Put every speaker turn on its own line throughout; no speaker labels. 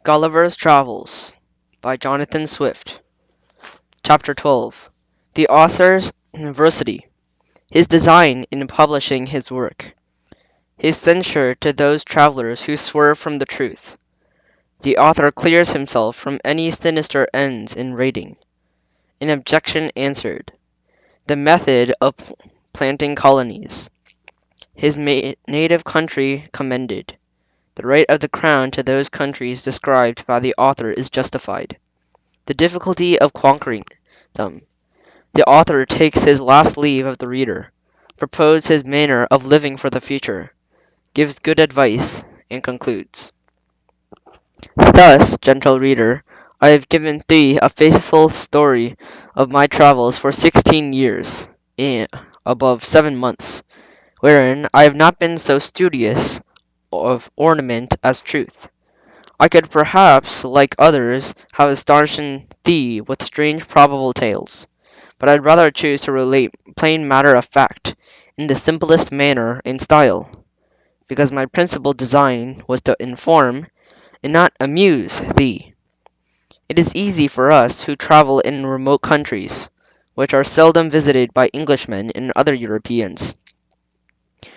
Gulliver's Travels by Jonathan Swift. Chapter 12. The Author's University. His design in publishing his work. His censure to those travelers who swerve from the truth. The author clears himself from any sinister ends in writing. An objection answered. The method of planting colonies. His native country commended. The right of the crown to those countries described by the author is justified. The difficulty of conquering them. The author takes his last leave of the reader, proposes his manner of living for the future, gives good advice, and concludes. Thus, gentle reader, I have given thee a faithful story of my travels for 16 years, and above 7 months, wherein I have not been so studious of ornament as truth. I could perhaps, like others, have astonished thee with strange probable tales, but I'd rather choose to relate plain matter of fact, in the simplest manner and style, because my principal design was to inform, and not amuse, thee. It is easy for us who travel in remote countries, which are seldom visited by Englishmen and other Europeans,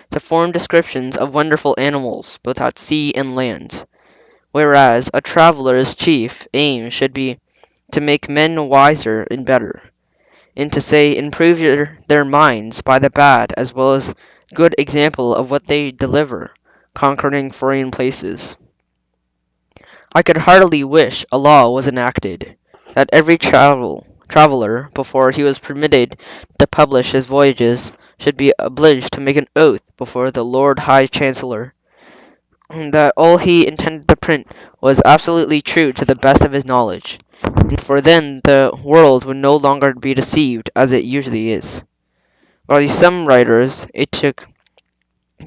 to form descriptions of wonderful animals both at sea and land, whereas a traveller's chief aim should be to make men wiser and better, and to say improve their minds by the bad as well as good example of what they deliver, conquering foreign places. I could heartily wish a law was enacted, that every traveller, before he was permitted to publish his voyages, should be obliged to make an oath before the Lord High Chancellor, that all he intended to print was absolutely true to the best of his knowledge, for then the world would no longer be deceived as it usually is. While some writers it took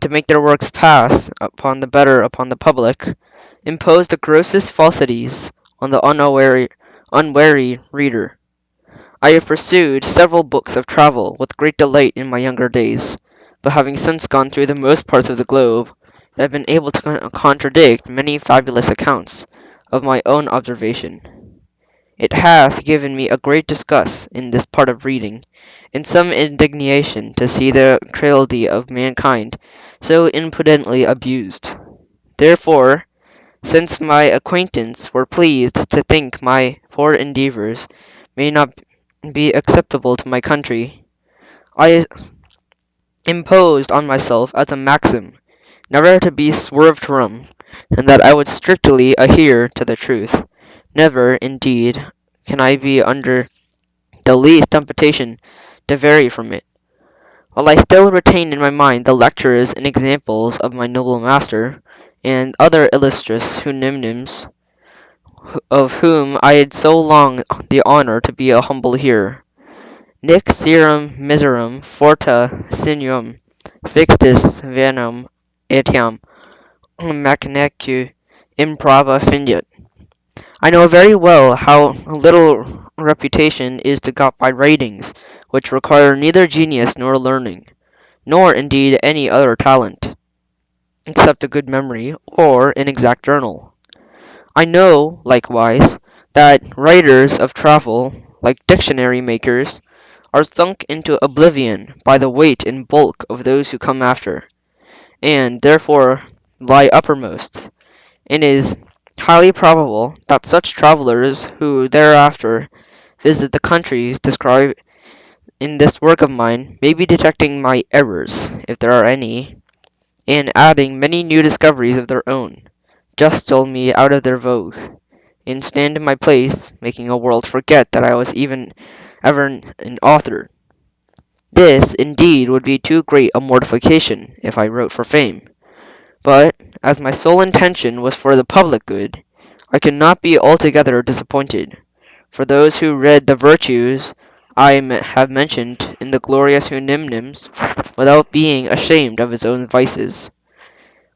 to make their works pass upon the better upon the public, impose the grossest falsities on the unwary reader. I have pursued several books of travel with great delight in my younger days, but having since gone through the most parts of the globe, I have been able to contradict many fabulous accounts of my own observation. It hath given me a great disgust in this part of reading, and some indignation to see the credulity of mankind so impudently abused. Therefore, since my acquaintance were pleased to think my poor endeavours may not be acceptable to my country, I imposed on myself as a maxim never to be swerved from, and that I would strictly adhere to the truth. Never, indeed, can I be under the least temptation to vary from it. While I still retain in my mind the lectures and examples of my noble master, and other illustrious Houyhnhnms, of whom I had so long the honour to be a humble hearer. Nec serum miserum forta sinuum fixtis venam etiam mechaneque improba finit. I know very well how little reputation is to got by writings which require neither genius nor learning, nor indeed any other talent, except a good memory or an exact journal. I know, likewise, that writers of travel, like dictionary makers, are sunk into oblivion by the weight and bulk of those who come after, and therefore lie uppermost. It is highly probable that such travellers who thereafter visit the countries described in this work of mine may be detecting my errors, if there are any, and adding many new discoveries of their own, just till me out of their vogue, and stand in my place, making a world forget that I was even ever an author. This, indeed, would be too great a mortification if I wrote for fame. But, as my sole intention was for the public good, I could not be altogether disappointed, for those who read the virtues I have mentioned in the glorious Houyhnhnms, without being ashamed of his own vices.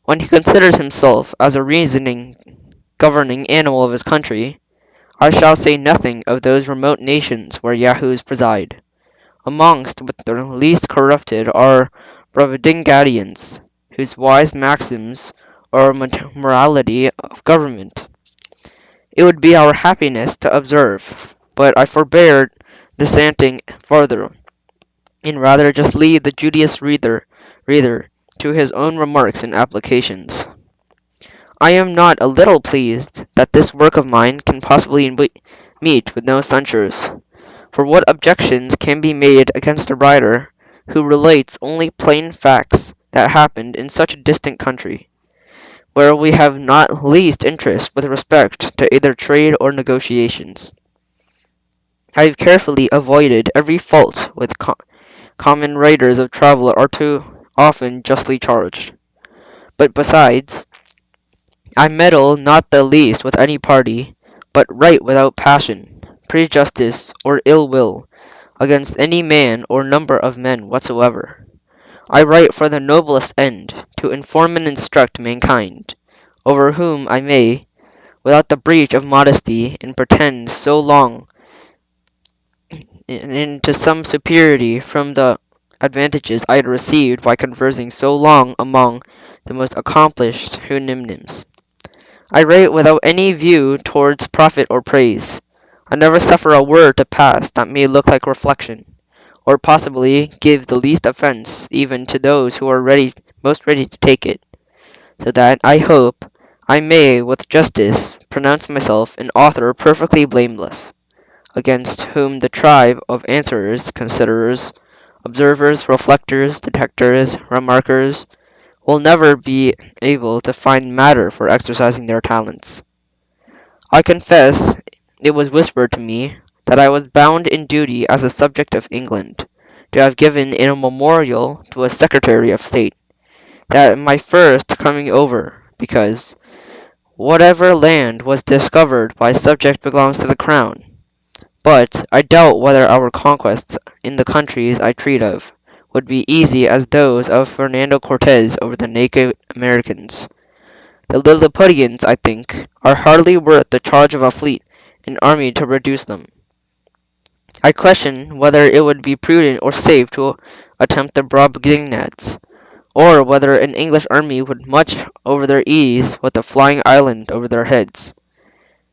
When he considers himself as a reasoning, governing animal of his country, I shall say nothing of those remote nations where Yahoos preside, amongst which the least corrupted are Brobdingnagians, whose wise maxims are morality of government. It would be our happiness to observe, but I forbear dissenting further, and rather just leave the judicious reader to his own remarks and applications. I am not a little pleased that this work of mine can possibly meet with no censures. For what objections can be made against a writer who relates only plain facts that happened in such a distant country, where we have not least interest with respect to either trade or negotiations? I have carefully avoided every fault with common writers of travel are too often justly charged. But besides, I meddle not the least with any party, but write without passion, prejudice, or ill will against any man or number of men whatsoever. I write for the noblest end, to inform and instruct mankind, over whom I may, without the breach of modesty, and pretend so long into some superiority from the advantages I had received by conversing so long among the most accomplished Houyhnhnms. I write without any view towards profit or praise. I never suffer a word to pass that may look like reflection, or possibly give the least offence even to those who are most ready to take it, so that I hope I may with justice pronounce myself an author perfectly blameless, against whom the tribe of answerers, considerers, observers, reflectors, detectors, remarkers, will never be able to find matter for exercising their talents. I confess it was whispered to me that I was bound in duty as a subject of England to have given in a memorial to a Secretary of State that my first coming over, because whatever land was discovered by subject belongs to the crown. But I doubt whether our conquests in the countries I treat of would be easy as those of Fernando Cortez over the naked Americans. The Lilliputians, I think, are hardly worth the charge of a fleet and army to reduce them. I question whether it would be prudent or safe to attempt the Brobdingnags, or whether an English army would much over their ease with a flying island over their heads.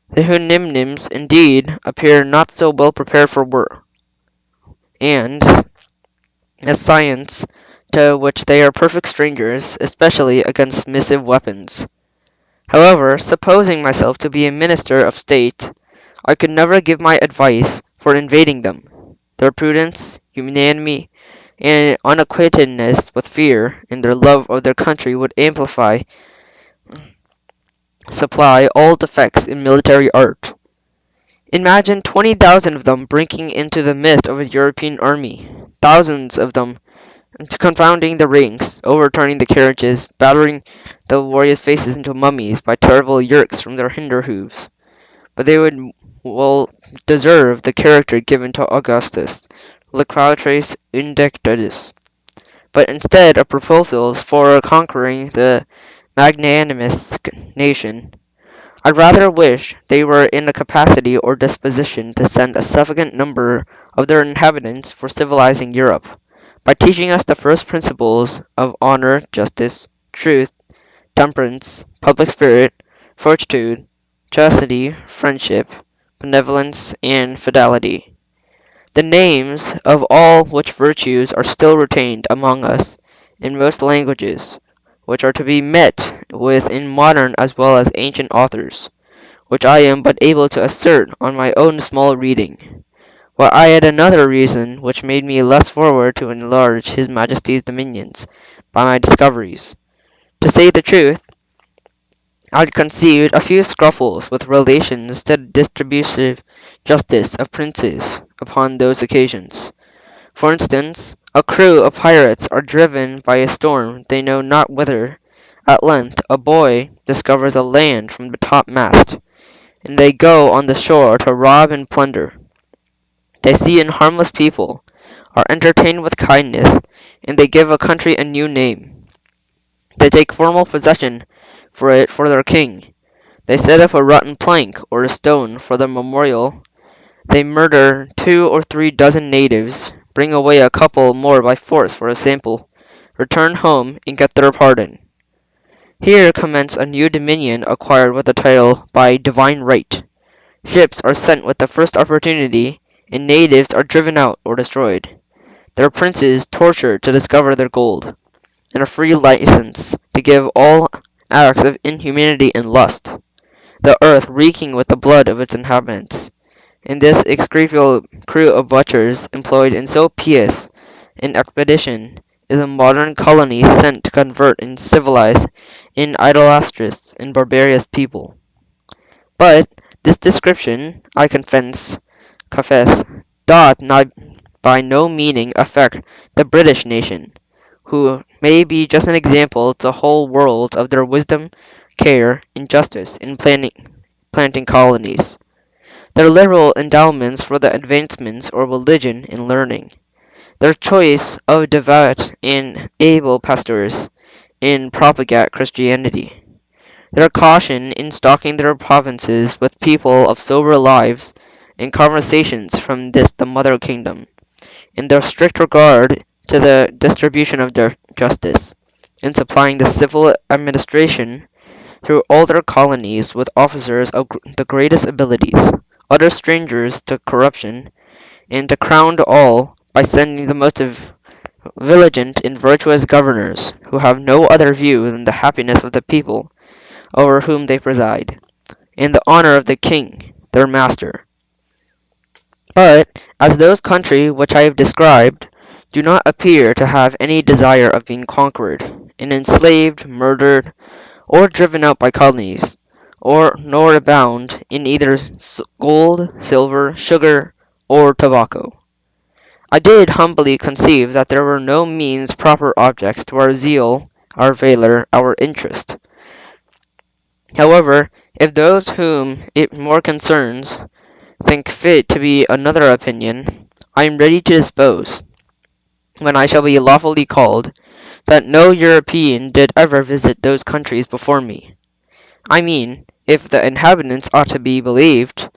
The Houyhnhnms, indeed, appear not so well prepared for war, and a science to which they are perfect strangers, especially against missive weapons. However, supposing myself to be a minister of state, I could never give my advice for invading them. Their prudence, unanimity, and unacquaintedness with fear, and their love of their country would supply all defects in military art. Imagine 20,000 of them breaking into the midst of a European army, thousands of them confounding the ranks, overturning the carriages, battering the warriors' faces into mummies by terrible yerks from their hinder hoofs. But they would well deserve the character given to Augustus, Lacratres Indectus. But instead of proposals for conquering the magnanimous nation, I rather wish they were in a capacity or disposition to send a sufficient number of their inhabitants for civilizing Europe, by teaching us the first principles of honor, justice, truth, temperance, public spirit, fortitude, chastity, friendship, benevolence, and fidelity. The names of all which virtues are still retained among us in most languages, which are to be met with in modern as well as ancient authors, which I am but able to assert on my own small reading. While I had another reason which made me less forward to enlarge his Majesty's dominions by my discoveries. To say the truth, I had conceived a few scruples with relations to the distributive justice of princes upon those occasions. For instance, a crew of pirates are driven by a storm they know not whither. At length a boy discovers a land from the topmast, and they go on the shore to rob and plunder. They see an harmless people, are entertained with kindness, and they give a country a new name. They take formal possession for it for their king. They set up a rotten plank or a stone for the memorial. They murder 2 or 3 dozen natives, bring away a couple more by force for a sample, return home, and get their pardon. Here commence a new dominion acquired with the title by divine right. Ships are sent with the first opportunity, and natives are driven out or destroyed. Their princes tortured to discover their gold, and a free license to give all acts of inhumanity and lust, the earth reeking with the blood of its inhabitants. In this execrable crew of butchers employed in so pious an expedition is a modern colony sent to convert and civilize an idolatrous and barbarous people. But this description, I confess, doth not by no meaning affect the British nation, who may be just an example to the whole world of their wisdom, care, and justice in planting colonies. Their liberal endowments for the advancements of religion and learning, their choice of devout and able pastors in propagate Christianity, their caution in stocking their provinces with people of sober lives and conversations from this the mother kingdom, and their strict regard to the distribution of their justice, in supplying the civil administration through all their colonies with officers of the greatest abilities, utter strangers to corruption, and to crown all by sending the most vigilant and virtuous governors, who have no other view than the happiness of the people over whom they preside, and the honour of the king, their master. But, as those countries which I have described do not appear to have any desire of being conquered, and enslaved, murdered, or driven out by colonies, nor abound in either gold, silver, sugar, or tobacco, I did humbly conceive that there were no means proper objects to our zeal, our valour, our interest. However, if those whom it more concerns think fit to be another opinion, I am ready to dispose, when I shall be lawfully called, that no European did ever visit those countries before me. I mean, if the inhabitants ought to be believed,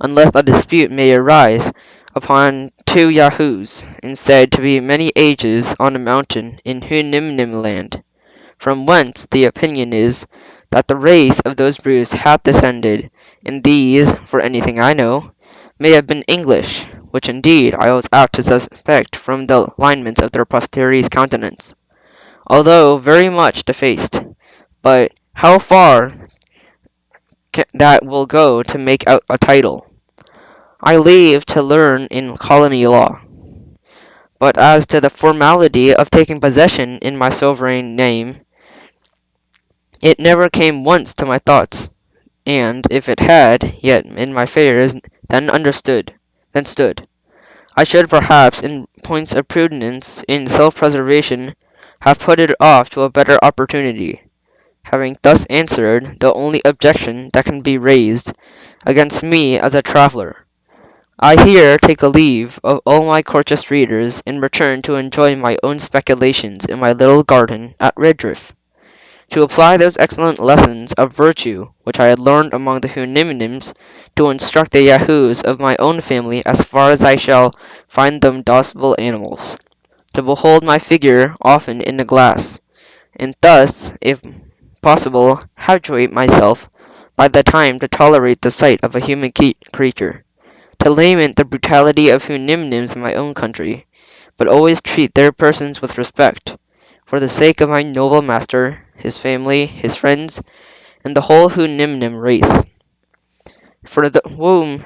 unless a dispute may arise upon two Yahoos, and said to be many ages on a mountain in Hunimnim land, from whence the opinion is that the race of those brutes hath descended, and these, for anything I know, may have been English, which indeed I was apt to suspect from the lineaments of their posterity's countenance, although very much defaced. But how far that will go to make out a title, I leave to learn in colony law. But as to the formality of taking possession in my sovereign name, it never came once to my thoughts, and if it had, yet in my fears then stood. I should perhaps, in points of prudence and self-preservation, have put it off to a better opportunity, having thus answered the only objection that can be raised against me as a traveller. I here take a leave of all my courteous readers, and return to enjoy my own speculations in my little garden at Redriff, to apply those excellent lessons of virtue which I had learned among the Houyhnhnms, to instruct the Yahoos of my own family as far as I shall find them docile animals, to behold my figure often in the glass, and thus, if possible, habituate myself by the time to tolerate the sight of a human creature, to lament the brutality of Houyhnhnms in my own country, but always treat their persons with respect, for the sake of my noble master, his family, his friends, and the whole Houyhnhnm race, for whom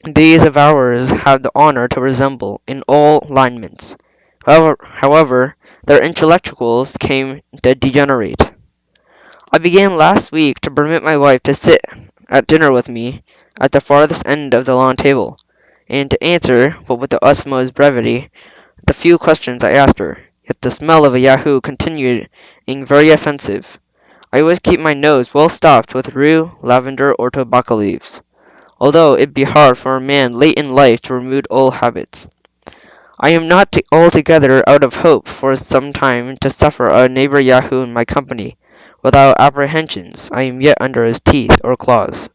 these of ours have the honour to resemble in all lineaments. However, their intellectuals came to degenerate. I began last week to permit my wife to sit at dinner with me at the farthest end of the long table, and to answer, but with the utmost brevity, the few questions I asked her. Yet the smell of a Yahoo continued very offensive. I always keep my nose well stopped with rue, lavender, or tobacco leaves, although it be hard for a man late in life to remove old habits. I am not altogether out of hope for some time to suffer a neighbour Yahoo in my company, without apprehensions I am yet under his teeth or claws.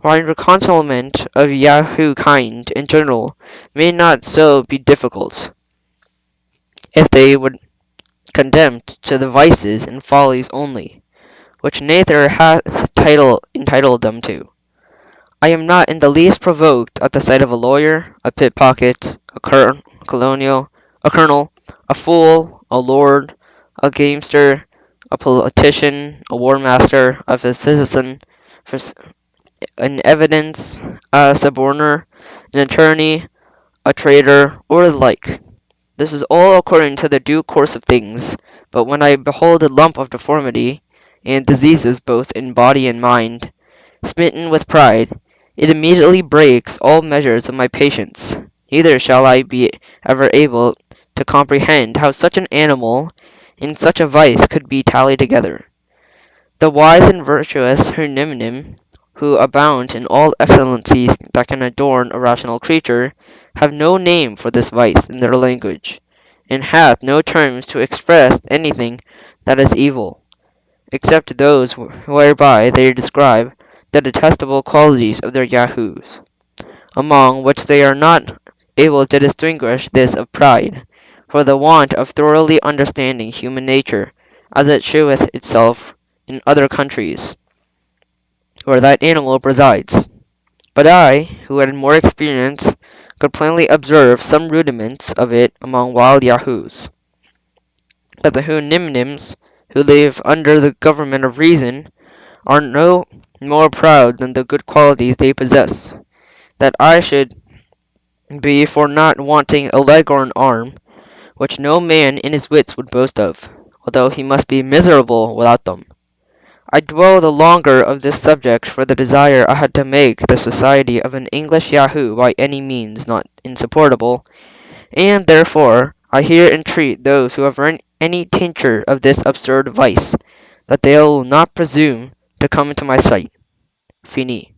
My reconcilement of Yahoo kind in general may not so be difficult, if they would condemned to the vices and follies only, which nature hath entitled them to. I am not in the least provoked at the sight of a lawyer, a pickpocket, a colonel, a fool, a lord, a gamester, a politician, a war master, a citizen, an evidence, a suborner, an attorney, a traitor, or the like. This is all according to the due course of things, but when I behold a lump of deformity, and diseases both in body and mind, smitten with pride, it immediately breaks all measures of my patience. Neither shall I be ever able to comprehend how such an animal and such a vice could be tallied together. The wise and virtuous Hernimnim, who abound in all excellencies that can adorn a rational creature, have no name for this vice in their language, and hath no terms to express anything that is evil, except those whereby they describe the detestable qualities of their Yahoos, among which they are not able to distinguish this of pride, for the want of thoroughly understanding human nature, as it sheweth itself in other countries, where that animal presides. But I, who had more experience, could plainly observe some rudiments of it among wild Yahoos, that the Houyhnhnms, who live under the government of reason, are no more proud than the good qualities they possess, that I should be for not wanting a leg or an arm, which no man in his wits would boast of, although he must be miserable without them. I dwell the longer of this subject for the desire I had to make the society of an English Yahoo by any means not insupportable, and therefore I here entreat those who have any tincture of this absurd vice, that they will not presume to come into my sight. Fini.